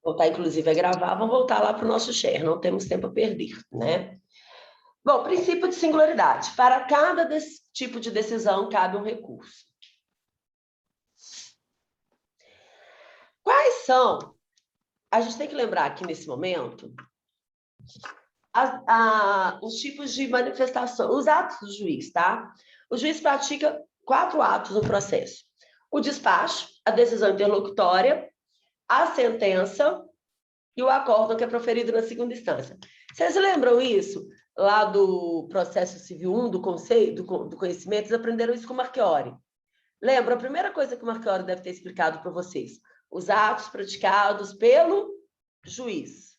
voltar, inclusive, a gravar, vamos voltar lá para o nosso share, não temos tempo a perder, né? Bom, princípio de singularidade. Para cada tipo de decisão, cabe um recurso. Quais são? A gente tem que lembrar aqui, nesse momento, os tipos de manifestação, os atos do juiz, tá? O juiz pratica 4 atos no processo. O despacho, a decisão interlocutória, a sentença e o acórdão que é proferido na segunda instância. Vocês lembram isso? Lá do processo civil 1, do conceito, do conhecimento, vocês aprenderam isso com o Marchiori. Lembra? A primeira coisa que o Marchiori deve ter explicado para vocês. Os atos praticados pelo juiz.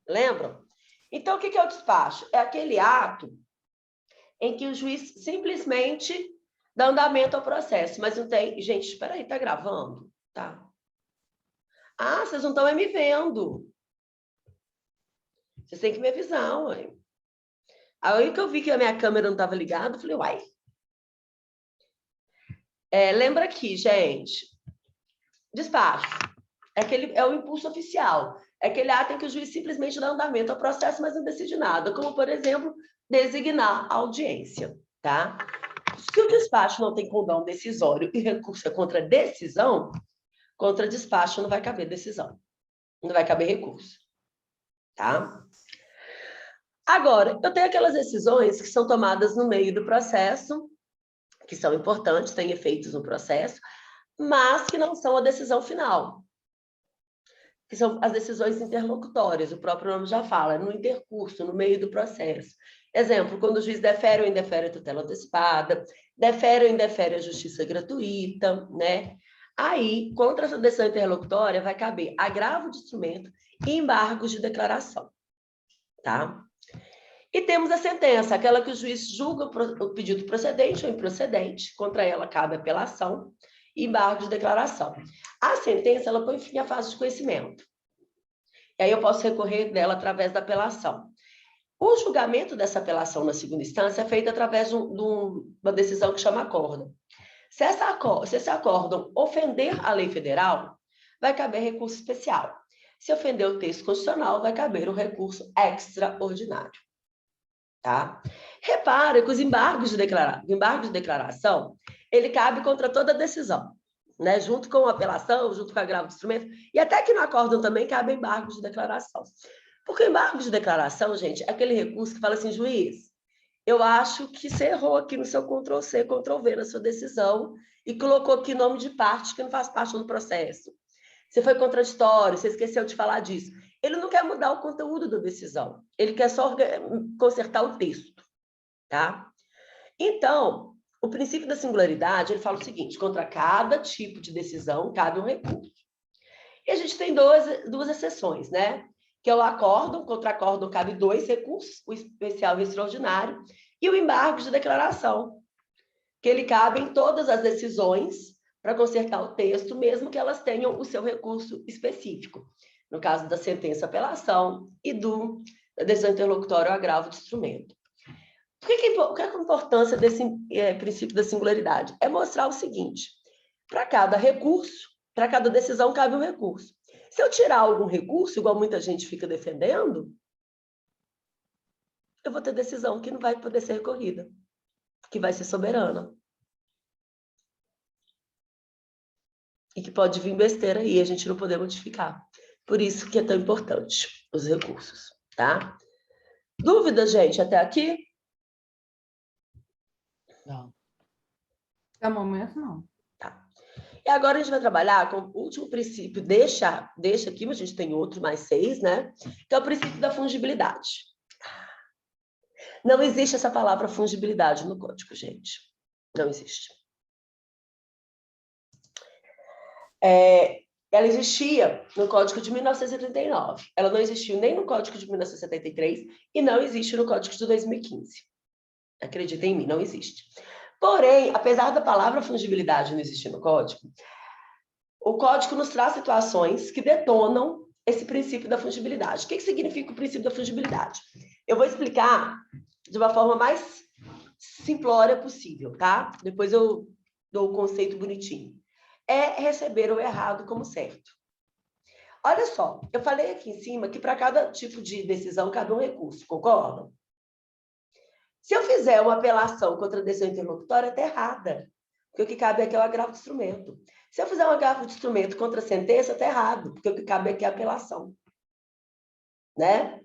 Lembram? Então, o que é o despacho? É aquele ato em que o juiz simplesmente dá andamento ao processo, mas não tem... Gente, espera aí, tá gravando? Tá. Ah, vocês não estão me vendo. Vocês têm que me avisar, ué. Aí que eu vi que a minha câmera não estava ligada, eu falei, uai. Lembra aqui, gente. Despacho. É o impulso oficial. É aquele ato em que o juiz simplesmente dá andamento ao processo, mas não decide nada. Como, por exemplo, designar a audiência, tá? Se o despacho não tem condão decisório e recurso é contra decisão, contra despacho não vai caber decisão. Não vai caber recurso. Tá? Agora, eu tenho aquelas decisões que são tomadas no meio do processo, que são importantes, têm efeitos no processo, mas que não são a decisão final. Que são as decisões interlocutórias, o próprio nome já fala, no intercurso, no meio do processo. Exemplo, quando o juiz defere ou indefere a tutela antecipada, defere ou indefere a justiça gratuita, né? Aí, contra essa decisão interlocutória, vai caber agravo de instrumento e embargos de declaração, tá? E temos a sentença, aquela que o juiz julga o pedido procedente ou improcedente, contra ela cabe apelação e embargo de declaração. A sentença, ela põe fim à fase de conhecimento. E aí eu posso recorrer dela através da apelação. O julgamento dessa apelação na segunda instância é feito através de uma decisão que chama acórdão. Se esse acórdão ofender a lei federal, vai caber recurso especial. Se ofender o texto constitucional, vai caber o recurso extraordinário. Tá? Repara que os embargos de declaração, ele cabe contra toda decisão, né? Junto com a apelação, junto com a agravo de instrumento, e até que no acórdão também cabe embargos de declaração. Porque o embargo de declaração, gente, é aquele recurso que fala assim, juiz, eu acho que você errou aqui no seu Ctrl+C, Ctrl+V na sua decisão e colocou aqui nome de parte que não faz parte do processo. Você foi contraditório, você esqueceu de falar disso. Ele não quer mudar o conteúdo da decisão, ele quer só consertar o texto, tá? Então, o princípio da singularidade, ele fala o seguinte, contra cada tipo de decisão cabe um recurso. E a gente tem duas exceções, né? Que é o acórdão, contra acórdão cabe 2 recursos, o especial e o extraordinário, e o embargo de declaração, que ele cabe em todas as decisões para consertar o texto, mesmo que elas tenham o seu recurso específico. No caso da sentença apelação e da decisão interlocutória ou agravo de instrumento. Qual é a importância desse princípio da singularidade? É mostrar o seguinte, para cada recurso, para cada decisão cabe um recurso. Se eu tirar algum recurso, igual muita gente fica defendendo, eu vou ter decisão que não vai poder ser recorrida, que vai ser soberana. E que pode vir besteira aí, a gente não poder modificar. Por isso que é tão importante os recursos, tá? Dúvida, gente, até aqui? Não. Até o momento, não. Tá. E agora a gente vai trabalhar com o último princípio, deixa aqui, mas a gente tem outro, mais 6, né? Que é o princípio da fungibilidade. Não existe essa palavra fungibilidade no código, gente. Não existe. Ela existia no Código de 1939. Ela não existiu nem no Código de 1973 e não existe no Código de 2015. Acreditem em mim, não existe. Porém, apesar da palavra fungibilidade não existir no Código, o Código nos traz situações que detonam esse princípio da fungibilidade. O que significa o princípio da fungibilidade? Eu vou explicar de uma forma mais simplória possível, tá? Depois eu dou o conceito bonitinho. é receber o errado como certo. Olha só, eu falei aqui em cima que para cada tipo de decisão cabe um recurso, concordam? Se eu fizer uma apelação contra a decisão interlocutória, está errada, porque o que cabe aqui é o agravo de instrumento. Se eu fizer um agravo de instrumento contra a sentença, está errado, porque o que cabe aqui é a apelação. Né?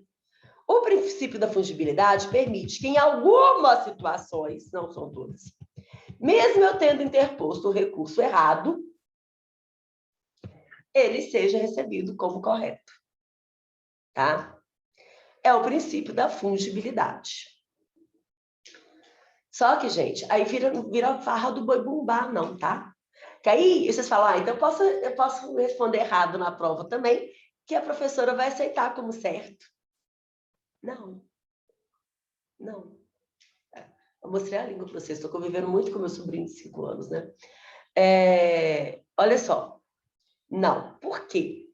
O princípio da fungibilidade permite que, em algumas situações, não são todas, mesmo eu tendo interposto o recurso errado, ele seja recebido como correto. Tá? É o princípio da fungibilidade. Só que, gente, aí vira a farra do boi bumbá, não, tá? Que aí vocês falam, então eu posso responder errado na prova também, que a professora vai aceitar como certo. Não. Não. Eu mostrei a língua para vocês, estou convivendo muito com meu sobrinho de 5 anos, né? Olha só. Não. Por quê?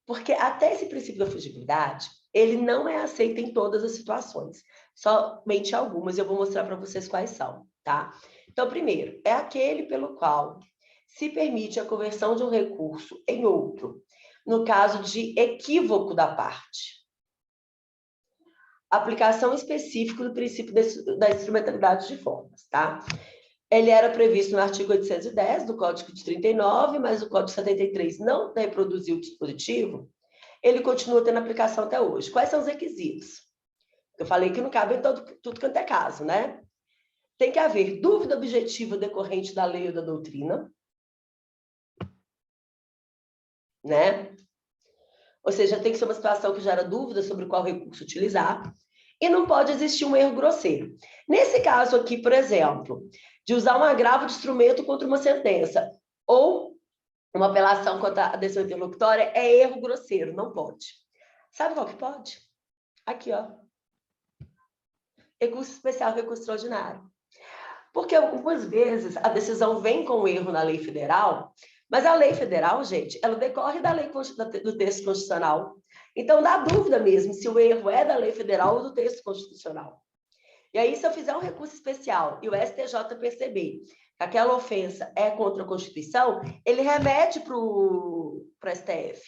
Porque até esse princípio da fungibilidade, ele não é aceito em todas as situações. Somente algumas, eu vou mostrar para vocês quais são, tá? Então, primeiro, é aquele pelo qual se permite a conversão de um recurso em outro, no caso de equívoco da parte. Aplicação específica do princípio da instrumentalidade de formas, tá? Ele era previsto no artigo 810 do Código de 39, mas o Código 73 não reproduziu o dispositivo, ele continua tendo aplicação até hoje. Quais são os requisitos? Eu falei que não cabe em tudo quanto é caso, né? Tem que haver dúvida objetiva decorrente da lei ou da doutrina, né? Ou seja, tem que ser uma situação que gera dúvida sobre qual recurso utilizar, e não pode existir um erro grosseiro. Nesse caso aqui, por exemplo, de usar um agravo de instrumento contra uma sentença, ou uma apelação contra a decisão interlocutória, é erro grosseiro, não pode. Sabe qual que pode? Aqui, ó. Recurso especial, recurso extraordinário. Porque algumas vezes a decisão vem com erro na lei federal, mas a lei federal, gente, ela decorre da lei do texto constitucional. Então, dá dúvida mesmo se o erro é da lei federal ou do texto constitucional. E aí, se eu fizer um recurso especial e o STJ perceber que aquela ofensa é contra a Constituição, ele remete para o STF.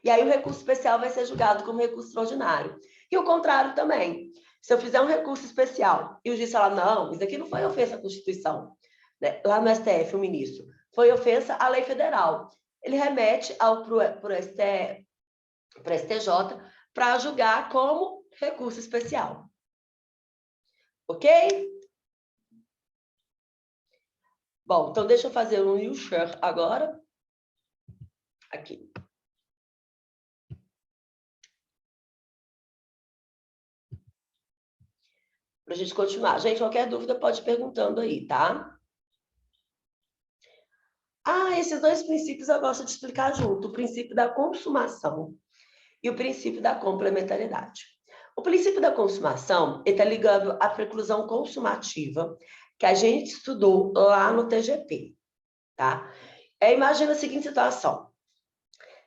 E aí, o recurso especial vai ser julgado como recurso extraordinário. E o contrário também. Se eu fizer um recurso especial e o juiz falar, não, isso aqui não foi ofensa à Constituição, né? Lá no STF, o ministro, foi ofensa à lei federal. Ele remete para o STJ para julgar como recurso especial. Ok? Bom, então deixa eu fazer um new share agora. Aqui. Para a gente continuar. Gente, qualquer dúvida pode ir perguntando aí, tá? Esses dois princípios eu gosto de explicar junto. O princípio da consumação e o princípio da complementariedade. O princípio da consumação está ligado à preclusão consumativa que a gente estudou lá no TGP, tá? Imagina a seguinte situação.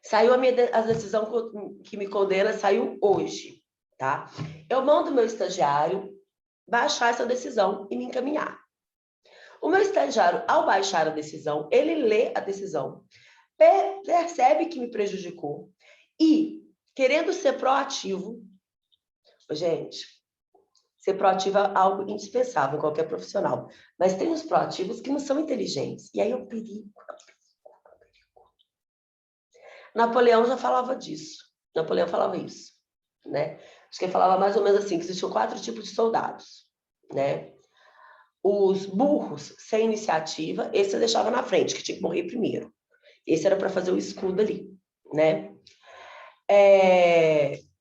Saiu a decisão que me condena, saiu hoje, tá? Eu mando meu estagiário baixar essa decisão e me encaminhar. O meu estagiário, ao baixar a decisão, ele lê a decisão, percebe que me prejudicou e, querendo ser proativo, gente, ser proativo é algo indispensável em qualquer profissional, mas tem uns proativos que não são inteligentes, e aí é um perigo. Napoleão já falava disso. Napoleão falava isso, né? Acho que ele falava mais ou menos assim, que existiam 4 tipos de soldados, né? Os burros sem iniciativa, esse você deixava na frente, que tinha que morrer primeiro. Esse era para fazer o escudo ali, né?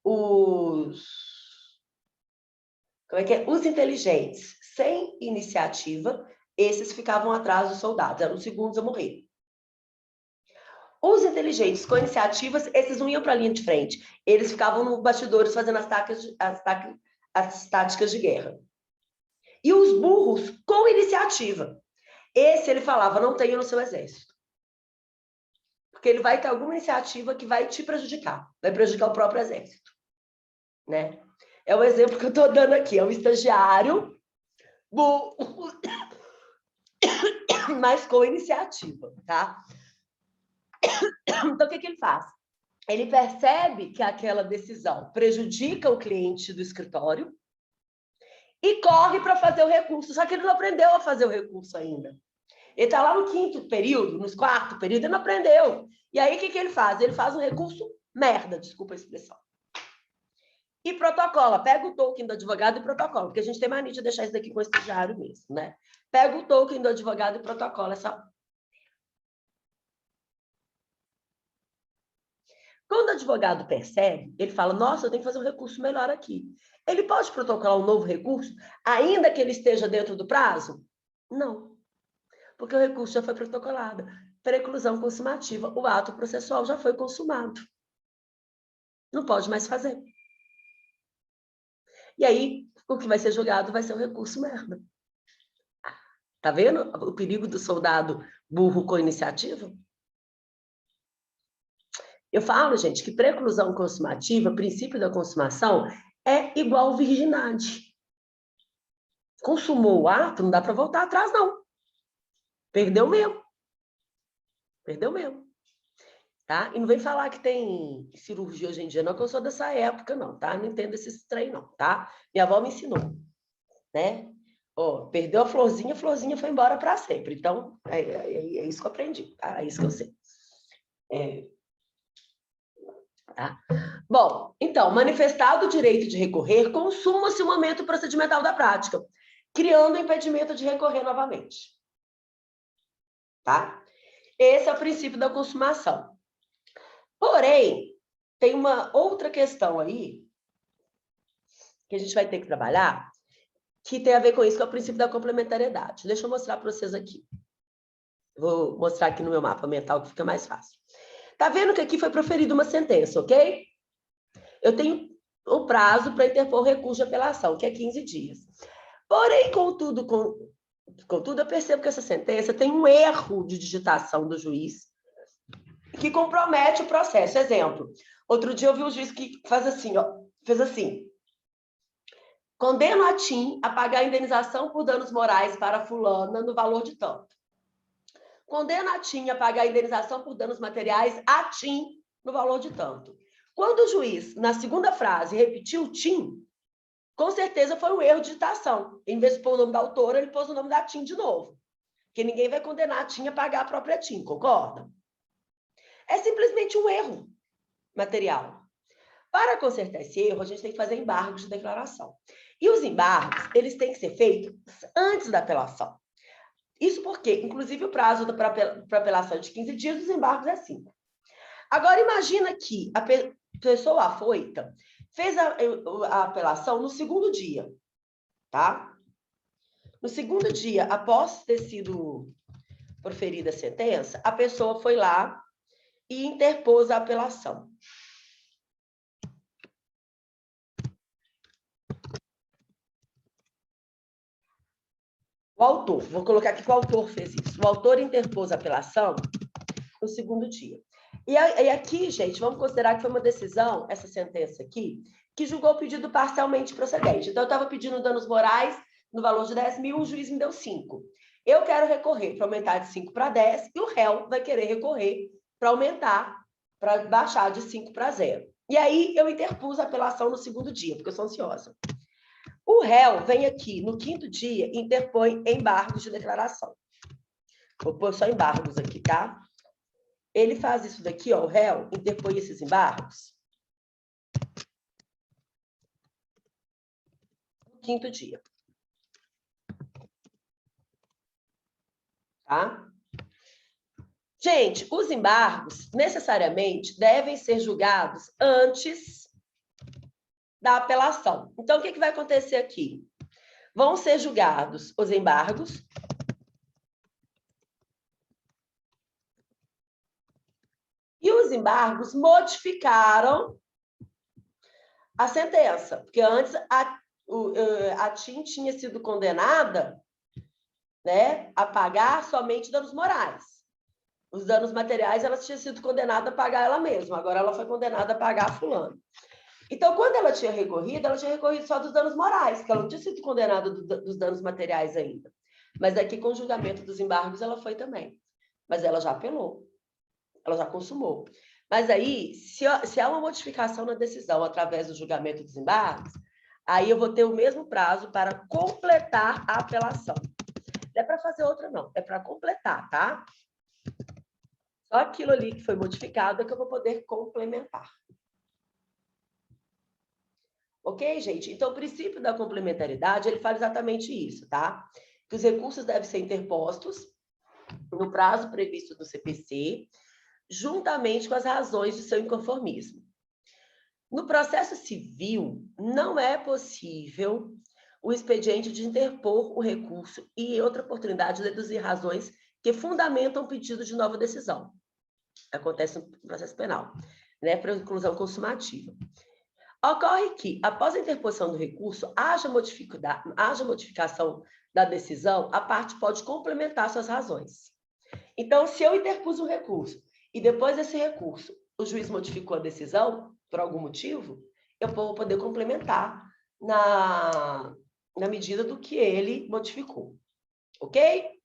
Os inteligentes sem iniciativa, esses ficavam atrás dos soldados, eram os segundos a morrer. Os inteligentes com iniciativas, esses não iam para a linha de frente, eles ficavam nos bastidores fazendo as táticas de guerra. E os burros com iniciativa, esse ele falava, não tenha no seu exército. Porque ele vai ter alguma iniciativa que vai te prejudicar, vai prejudicar o próprio exército, né? É o exemplo que eu estou dando aqui, é um estagiário burro. mas com iniciativa, tá? Então, o que ele faz? Ele percebe que aquela decisão prejudica o cliente do escritório e corre para fazer o recurso, só que ele não aprendeu a fazer o recurso ainda. Ele está lá no 5º período, no 4º período, ele não aprendeu. E aí, o que ele faz? Ele faz um recurso merda, desculpa a expressão. E protocola, pega o token do advogado e protocola, porque a gente tem mania de deixar isso daqui com o estagiário mesmo, né? Pega o token do advogado e protocola essa... Quando o advogado percebe, ele fala, nossa, eu tenho que fazer um recurso melhor aqui. Ele pode protocolar um novo recurso, ainda que ele esteja dentro do prazo? Não, porque o recurso já foi protocolado. Preclusão consumativa, o ato processual já foi consumado. Não pode mais fazer. E aí, o que vai ser julgado vai ser o recurso merda. Tá vendo o perigo do soldado burro com iniciativa? Eu falo, gente, que preclusão consumativa, princípio da consumação, é igual virgindade. Consumou o ato, não dá para voltar atrás, não. Perdeu mesmo. Perdeu mesmo. Tá? E não vem falar que tem cirurgia hoje em dia, não, que eu sou dessa época, não, tá? Não entendo esse trem, não, tá? Minha avó me ensinou, né? Oh, perdeu a florzinha foi embora para sempre. Então, é isso que eu aprendi, tá? É isso que eu sei. Tá? Bom, então, manifestado o direito de recorrer, consuma-se o momento procedimental da prática, criando o impedimento de recorrer novamente. Tá? Esse é o princípio da consumação. Porém, tem uma outra questão aí que a gente vai ter que trabalhar, que tem a ver com isso, que é o princípio da complementariedade. Deixa eu mostrar para vocês aqui. Vou mostrar aqui no meu mapa mental, que fica mais fácil. Tá vendo que aqui foi proferida uma sentença, ok? Eu tenho o prazo para interpor recurso de apelação, que é 15 dias. Porém, contudo, eu percebo que essa sentença tem um erro de digitação do juiz que compromete o processo. Exemplo, outro dia eu vi um juiz que faz assim, ó, fez assim: condeno a TIM a pagar a indenização por danos morais para fulana no valor de tanto. Condeno a TIM a pagar a indenização por danos materiais a TIM no valor de tanto. Quando o juiz, na segunda frase, repetiu TIM, com certeza foi um erro de digitação. Em vez de pôr o nome da autora, ele pôs o nome da TIM de novo. Porque ninguém vai condenar a TIM a pagar a própria TIM, concorda? É simplesmente um erro material. Para consertar esse erro, a gente tem que fazer embargos de declaração. E os embargos, eles têm que ser feitos antes da apelação. Isso porque, inclusive, o prazo para apelação é de 15 dias, os embargos é 5. Agora, imagina que a pessoa afoita fez a apelação no segundo dia, tá? No segundo dia, após ter sido proferida a sentença, a pessoa foi lá e interpôs a apelação. O autor, vou colocar aqui que o autor fez isso. O autor interpôs a apelação no segundo dia. E aqui, gente, vamos considerar que foi uma decisão, essa sentença aqui, que julgou o pedido parcialmente procedente. Então, eu estava pedindo danos morais no valor de 10 mil, o juiz me deu 5. Eu quero recorrer para aumentar de 5 para 10 e o réu vai querer recorrer para aumentar, para baixar de 5 para 0. E aí, eu interpus a apelação no segundo dia, porque eu sou ansiosa. O réu vem aqui no 5º dia e interpõe embargos de declaração. Vou pôr só embargos aqui, tá? Ele faz isso daqui, ó, o réu interpõe esses embargos no 5º dia. Tá? Gente, os embargos necessariamente devem ser julgados antes da apelação. Então, o que vai acontecer aqui? Vão ser julgados os embargos e os embargos modificaram a sentença, porque antes a TIM tinha sido condenada, né, a pagar somente danos morais. Os danos materiais, ela tinha sido condenada a pagar ela mesma, agora ela foi condenada a pagar a fulano. Então, quando ela tinha recorrido só dos danos morais, porque ela não tinha sido condenada dos danos materiais ainda. Mas aqui, com o julgamento dos embargos, ela foi também. Mas ela já apelou, ela já consumou. Mas aí, se há uma modificação na decisão através do julgamento dos embargos, aí eu vou ter o mesmo prazo para completar a apelação. Não é para fazer outra, não. É para completar, tá? Só aquilo ali que foi modificado é que eu vou poder complementar. Ok, gente? Então, o princípio da complementaridade, ele fala exatamente isso, tá? Que os recursos devem ser interpostos no prazo previsto do CPC, juntamente com as razões de seu inconformismo. No processo civil, não é possível o expediente de interpor o recurso e, em outra oportunidade, deduzir razões que fundamentam o pedido de nova decisão. Acontece no processo penal, né, para inclusão consumativa. Ocorre que, após a interposição do recurso, haja modificação da decisão, a parte pode complementar suas razões. Então, se eu interpus um recurso e depois desse recurso o juiz modificou a decisão, por algum motivo, eu vou poder complementar na medida do que ele modificou. Ok?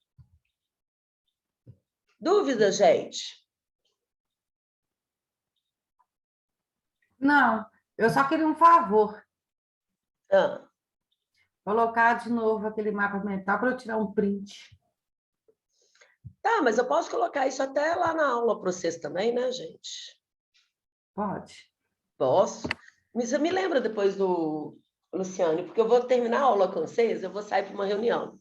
Dúvida, gente? Não, eu só queria um favor. Ah. Colocar de novo aquele mapa mental para eu tirar um print. Tá, mas eu posso colocar isso até lá na aula para vocês também, né, gente? Pode. Posso. Você me lembra depois do Luciane, porque eu vou terminar a aula com vocês, eu vou sair para uma reunião.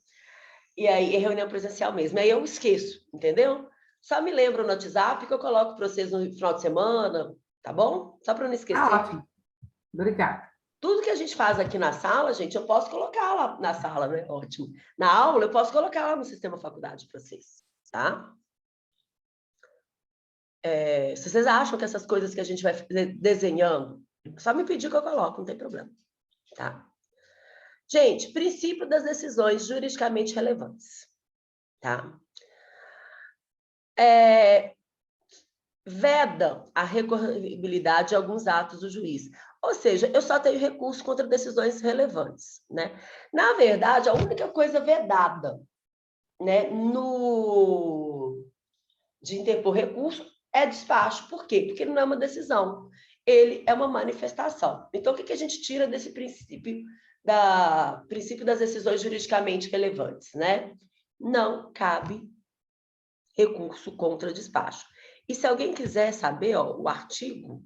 E aí, é reunião presencial mesmo. Aí eu esqueço, entendeu? Só me lembra no WhatsApp que eu coloco para vocês no final de semana, tá bom? Só para não esquecer. Ah, ótimo. Obrigada. Tudo que a gente faz aqui na sala, gente, eu posso colocar lá na sala, né? Ótimo. Na aula, eu posso colocar lá no sistema faculdade para vocês, tá? Se vocês acham que essas coisas que a gente vai desenhando, só me pedir que eu coloco, não tem problema, tá? Gente, princípio das decisões juridicamente relevantes, tá? Veda a recorribilidade de alguns atos do juiz. Ou seja, eu só tenho recurso contra decisões relevantes, né? Na verdade, a única coisa vedada, né, de interpor recurso é despacho. Por quê? Porque ele não é uma decisão, ele é uma manifestação. Então, o que a gente tira desse princípio das decisões juridicamente relevantes, né? Não cabe recurso contra despacho. E se alguém quiser saber, ó, o artigo,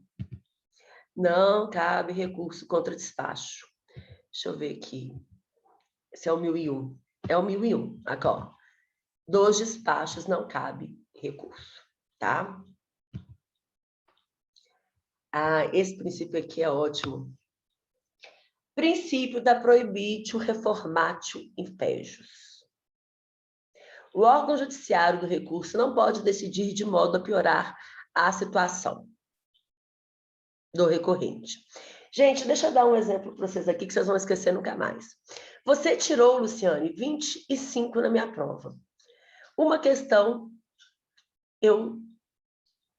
não cabe recurso contra despacho. Deixa eu ver aqui. Esse é o 1001. É o 1001, aqui, ó. Dos despachos não cabe recurso, tá? Ah, esse princípio aqui é ótimo. Princípio da prohibitio reformatio impejus. O órgão judiciário do recurso não pode decidir de modo a piorar a situação do recorrente. Gente, deixa eu dar um exemplo para vocês aqui que vocês vão esquecer nunca mais. Você tirou, Luciane, 25 na minha prova. Uma questão eu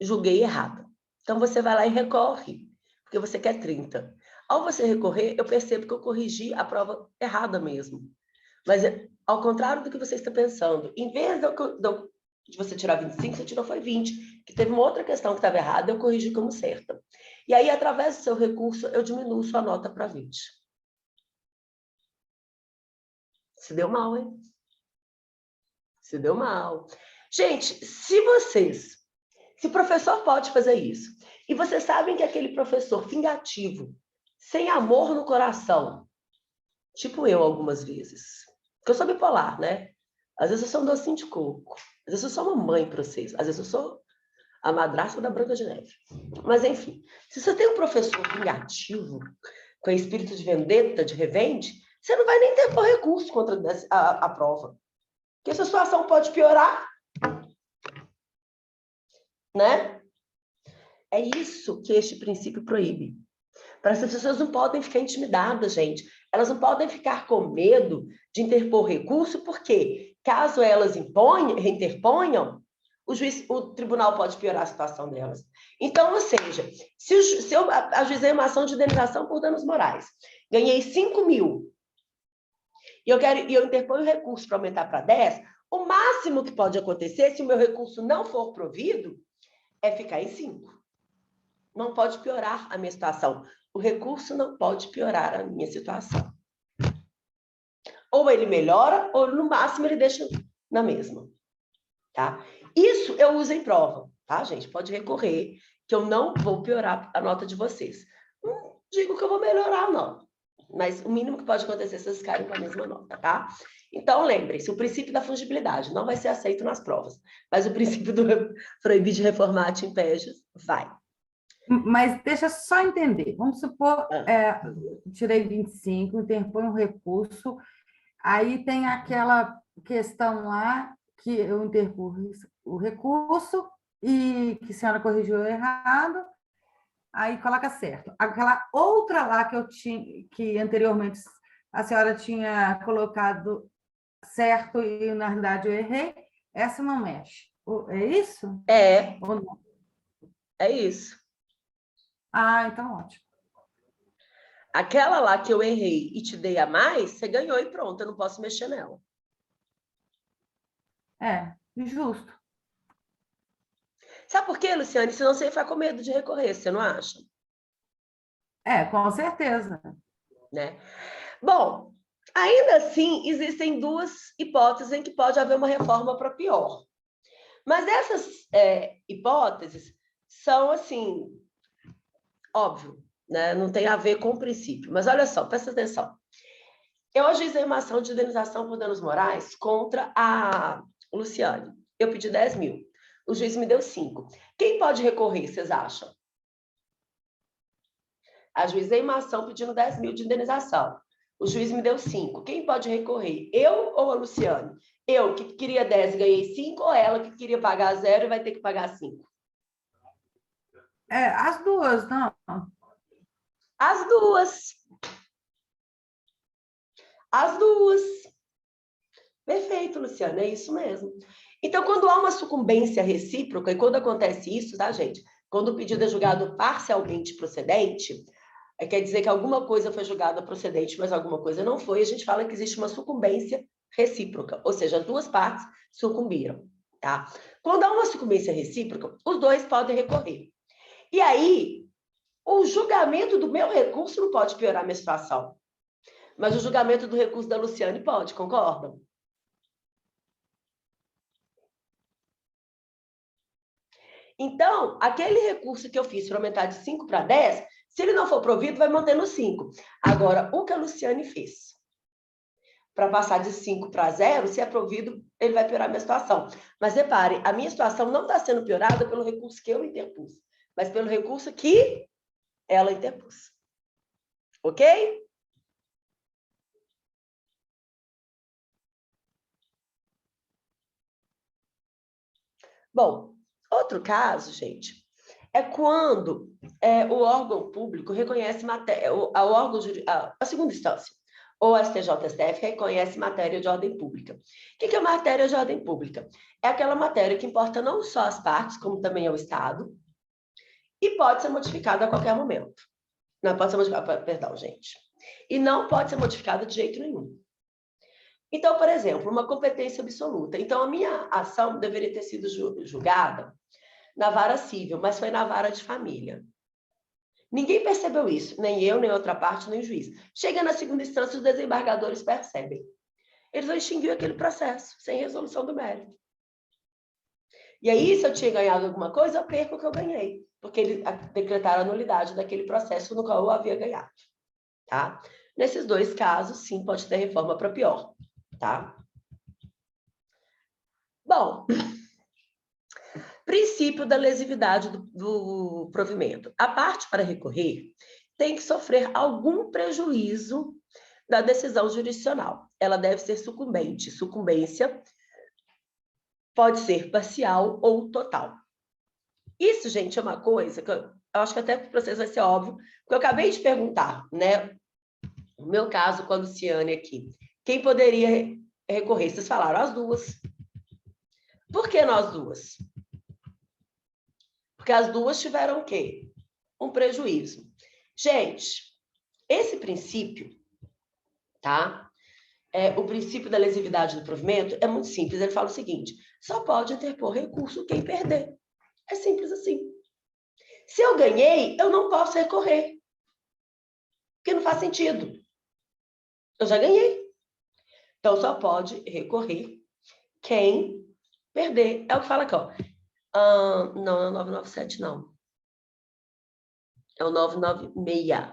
julguei errada. Então, você vai lá e recorre, porque você quer 30. Ao você recorrer, eu percebo que eu corrigi a prova errada mesmo. Mas, ao contrário do que você está pensando, em vez de você tirar 25, você tirou foi 20, que teve uma outra questão que estava errada, eu corrigi como certa. E aí, através do seu recurso, eu diminuo sua nota para 20. Se deu mal, hein? Se deu mal. Gente, se o professor pode fazer isso, e vocês sabem que aquele professor vingativo, sem amor no coração, tipo eu algumas vezes, porque eu sou bipolar, né? Às vezes eu sou um docinho de coco, às vezes eu sou uma mãe para vocês, às vezes eu sou a madrasta da Branca de Neve. Mas, enfim, se você tem um professor vingativo, com espírito de vendetta, de revende, você não vai nem ter recurso contra a prova. Porque essa situação pode piorar, né? É isso que este princípio proíbe. Para essas pessoas não podem ficar intimidadas, gente. Elas não podem ficar com medo de interpor recurso, porque caso elas interponham, o tribunal pode piorar a situação delas. Então, ou seja, se eu ajuizei uma ação de indenização por danos morais, ganhei 5 mil, e eu interponho recurso para aumentar para 10, o máximo que pode acontecer, se o meu recurso não for provido, é ficar em 5. Não pode piorar a minha situação. O recurso não pode piorar a minha situação. Ou ele melhora, ou no máximo ele deixa na mesma. Tá? Isso eu uso em prova, tá, gente? Pode recorrer, que eu não vou piorar a nota de vocês. Não digo que eu vou melhorar, não. Mas o mínimo que pode acontecer é vocês ficarem com a mesma nota, tá? Então, lembrem-se, o princípio da fungibilidade não vai ser aceito nas provas, mas o princípio do proibir de reformate em PEJs vai. Mas deixa só entender. Vamos supor, tirei 25, interponho um recurso, aí tem aquela questão lá que eu interpus o recurso e que a senhora corrigiu errado, aí coloca certo. Aquela outra lá que eu tinha, que anteriormente a senhora tinha colocado certo e na realidade eu errei, essa não mexe. É isso? É. Ou não? É isso. Ah, então ótimo. Aquela lá que eu errei e te dei a mais, você ganhou e pronto, eu não posso mexer nela. É, justo. Sabe por quê, Luciane? Senão você fica com medo de recorrer, você não acha? É, com certeza. Né? Bom, ainda assim, existem duas hipóteses em que pode haver uma reforma para pior. Mas essas hipóteses são, assim, óbvio, né? Não tem a ver com o princípio. Mas olha só, presta atenção. Eu ajuizei uma ação de indenização por danos morais contra a Luciane. Eu pedi 10 mil. O juiz me deu 5. Quem pode recorrer, vocês acham? Ajuizei uma ação pedindo 10 mil de indenização. O juiz me deu 5. Quem pode recorrer? Eu ou a Luciane? Eu, que queria 10 e ganhei 5, ou ela, que queria pagar 0 e vai ter que pagar 5? É, as duas, não. As duas. As duas. Perfeito, Luciana, é isso mesmo. Então, quando há uma sucumbência recíproca, e quando acontece isso, tá, gente? Quando o pedido é julgado parcialmente procedente, quer dizer que alguma coisa foi julgada procedente, mas alguma coisa não foi, a gente fala que existe uma sucumbência recíproca, ou seja, as duas partes sucumbiram, tá? Quando há uma sucumbência recíproca, os dois podem recorrer. E aí, o julgamento do meu recurso não pode piorar a minha situação, mas o julgamento do recurso da Luciane pode, concordam? Então, aquele recurso que eu fiz para aumentar de 5 para 10, se ele não for provido, vai manter no 5. Agora, o que a Luciane fez para passar de 5 para 0, se é provido, ele vai piorar a minha situação. Mas repare, a minha situação não está sendo piorada pelo recurso que eu interpus, mas pelo recurso que ela interpus. Ok? Bom, outro caso, gente, é quando o órgão público reconhece a segunda instância, ou a STJ-STF reconhece matéria de ordem pública. O que é matéria de ordem pública? É aquela matéria que importa não só as partes, como também ao Estado, e pode ser modificada a qualquer momento. Não pode ser modificada, perdão, gente. E não pode ser modificada de jeito nenhum. Então, por exemplo, uma competência absoluta. Então, a minha ação deveria ter sido julgada na vara civil, mas foi na vara de família. Ninguém percebeu isso, nem eu, nem outra parte, nem o juiz. Chega na segunda instância, os desembargadores percebem. Eles vão extinguir aquele processo, sem resolução do mérito. E aí, se eu tinha ganhado alguma coisa, eu perco o que eu ganhei, porque eles decretaram a nulidade daquele processo no qual eu havia ganhado. Tá? Nesses dois casos, sim, pode ter reforma para pior. Tá? Bom, princípio da lesividade do provimento. A parte para recorrer tem que sofrer algum prejuízo da decisão jurisdicional. Ela deve ser sucumbente. Sucumbência pode ser parcial ou total. Isso, gente, é uma coisa que eu acho que até para vocês vai ser óbvio, porque eu acabei de perguntar, né? No meu caso, com a Luciane aqui, quem poderia recorrer? Vocês falaram as duas. Por que nós duas? Porque as duas tiveram o quê? Um prejuízo. Gente, esse princípio, tá? o princípio da lesividade do provimento é muito simples. Ele fala o seguinte: só pode interpor recurso quem perder. É simples assim. Se eu ganhei, eu não posso recorrer. Porque não faz sentido. Eu já ganhei. Então, só pode recorrer quem perder. É o que fala aqui, ó. Não, é o 997, não. É o 996.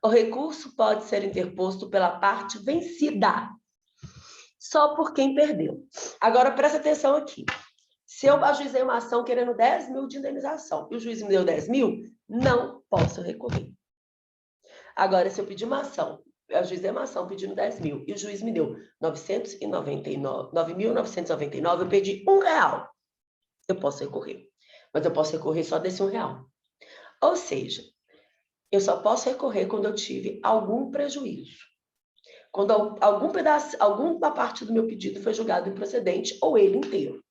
O recurso pode ser interposto pela parte vencida, só por quem perdeu. Agora, presta atenção aqui. Se eu ajuizei uma ação querendo 10 mil de indenização e o juiz me deu 10 mil, não posso recorrer. Agora, se eu pedir uma ação, eu ajuizei uma ação pedindo 10 mil e o juiz me deu 9.999, eu perdi R$1, eu posso recorrer. Mas eu posso recorrer só desse R$1. Ou seja, eu só posso recorrer quando eu tive algum prejuízo. Quando alguma parte do meu pedido foi julgado improcedente ou ele inteiro.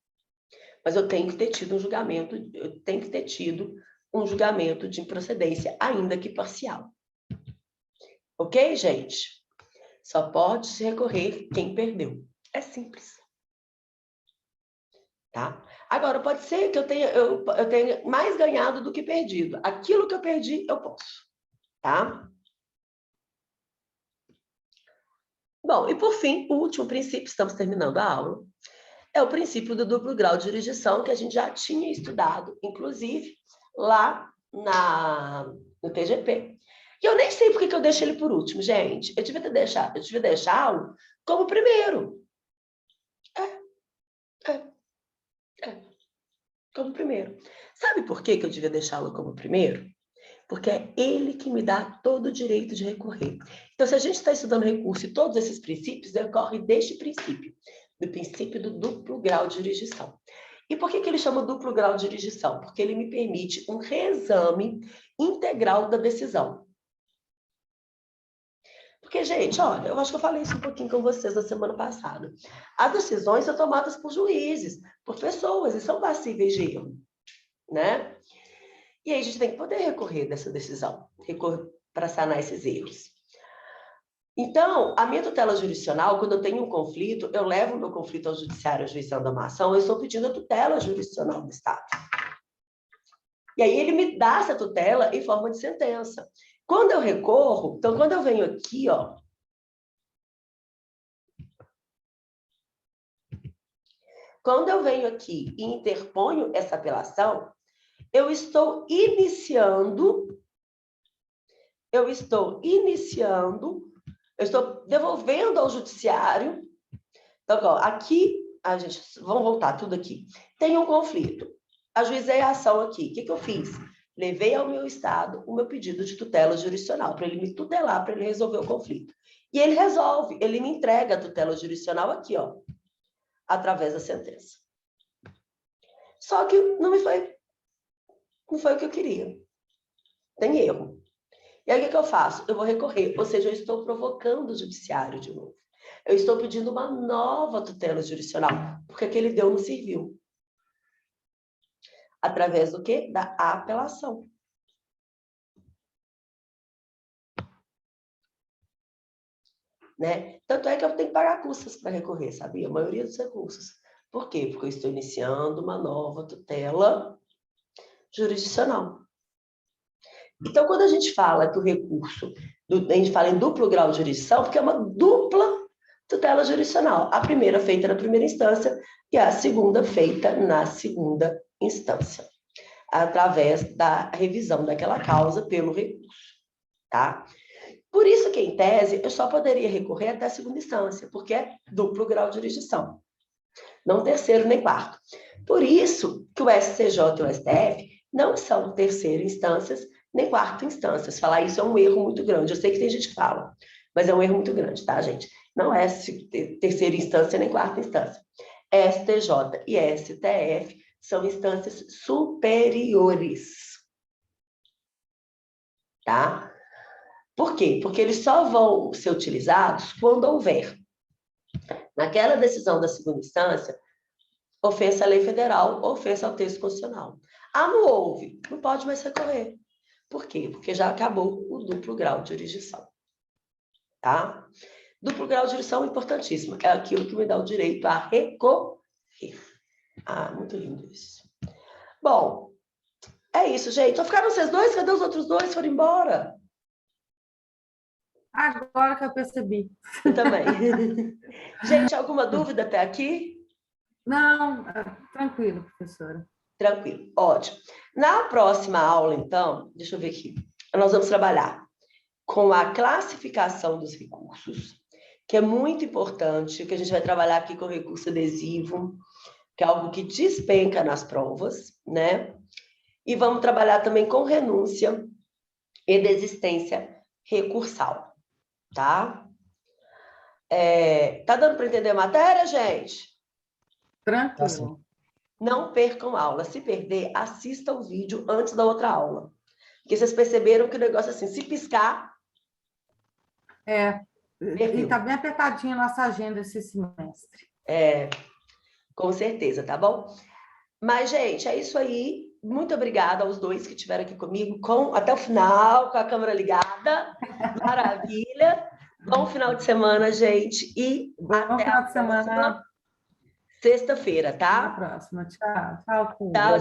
Mas eu tenho que ter tido um julgamento, de improcedência, ainda que parcial. Ok, gente? Só pode se recorrer quem perdeu. É simples. Tá? Agora, pode ser que eu tenha mais ganhado do que perdido. Aquilo que eu perdi, eu posso. Tá? Bom, e por fim, o último princípio, estamos terminando a aula, é o princípio do duplo grau de jurisdição, que a gente já tinha estudado, inclusive, lá no TGP. E eu nem sei por que eu deixei ele por último, gente. Eu devia deixá-lo como primeiro. Como primeiro. Sabe por que eu devia deixá-lo como primeiro? Porque é ele que me dá todo o direito de recorrer. Então, se a gente está estudando recurso e todos esses princípios, decorre deste princípio, do princípio do duplo grau de jurisdição. E por que ele chama duplo grau de jurisdição? Porque ele me permite um reexame integral da decisão. Porque, gente, olha, eu acho que eu falei isso um pouquinho com vocês na semana passada. As decisões são tomadas por juízes, por pessoas, e são passíveis de erro, né? E aí a gente tem que poder recorrer dessa decisão, recorrer para sanar esses erros. Então, a minha tutela jurisdicional, quando eu tenho um conflito, eu levo o meu conflito ao judiciário, ajuizando uma ação, eu estou pedindo a tutela jurisdicional do Estado. E aí ele me dá essa tutela em forma de sentença. Quando eu recorro, então quando eu venho aqui, ó, quando eu venho aqui e interponho essa apelação, eu estou devolvendo ao judiciário. Então, ó, aqui, vamos voltar tudo aqui. Tem um conflito. Ajuizei a ação aqui. O que eu fiz? Levei ao meu Estado o meu pedido de tutela jurisdicional, para ele me tutelar, para ele resolver o conflito. E ele resolve, ele me entrega a tutela jurisdicional aqui, ó, através da sentença. Só que não foi o que eu queria. Tem erro. E aí, o que eu faço? Eu vou recorrer, ou seja, eu estou provocando o judiciário de novo. Eu estou pedindo uma nova tutela jurisdicional, porque a que ele deu não serviu. Através do quê? Da apelação. Né? Tanto é que eu tenho que pagar custas para recorrer, sabia? A maioria dos recursos. Por quê? Porque eu estou iniciando uma nova tutela jurisdicional. Então, quando a gente fala que o recurso, a gente fala em duplo grau de jurisdição, porque é uma dupla tutela jurisdicional. A primeira feita na primeira instância e a segunda feita na segunda instância, através da revisão daquela causa pelo recurso, tá? Por isso que, em tese, eu só poderia recorrer até a segunda instância, porque é duplo grau de jurisdição, não terceiro nem quarto. Por isso que o STJ e o STF não são terceira instâncias nem quarta instâncias. Falar isso é um erro muito grande. Eu sei que tem gente que fala, mas é um erro muito grande, tá, gente? Não é terceira instância nem quarta instância. STJ e STF são instâncias superiores. Tá? Por quê? Porque eles só vão ser utilizados quando houver, naquela decisão da segunda instância, ofensa à lei federal, ofensa ao texto constitucional. Ah, não houve, não pode mais recorrer. Por quê? Porque já acabou o duplo grau de jurisdição. Tá? Duplo grau de jurisdição, importantíssimo. É aquilo que me dá o direito a recorrer. Ah, muito lindo isso. Bom, é isso, gente. Só ficaram vocês dois? Cadê os outros dois? Foram embora? Agora que eu percebi. Eu também. Gente, alguma dúvida até aqui? Não, tranquilo, professora. Tranquilo, ótimo. Na próxima aula, então, deixa eu ver aqui. Nós vamos trabalhar com a classificação dos recursos, que é muito importante, que a gente vai trabalhar aqui com o recurso adesivo, que é algo que despenca nas provas, né? E vamos trabalhar também com renúncia e desistência recursal, tá? Tá dando para entender a matéria, gente? Tranquilo. Não percam aula. Se perder, assista o vídeo antes da outra aula. Porque vocês perceberam que o negócio assim, se piscar... E está bem apertadinha a nossa agenda esse semestre. Com certeza, tá bom? Mas, gente, é isso aí. Muito obrigada aos dois que estiveram aqui comigo até o final, com a câmera ligada. Maravilha. Bom final de semana, gente. E Bom até final a de semana. próxima sexta-feira, Até a tá? próxima. Tchau. Tchau, Tchau.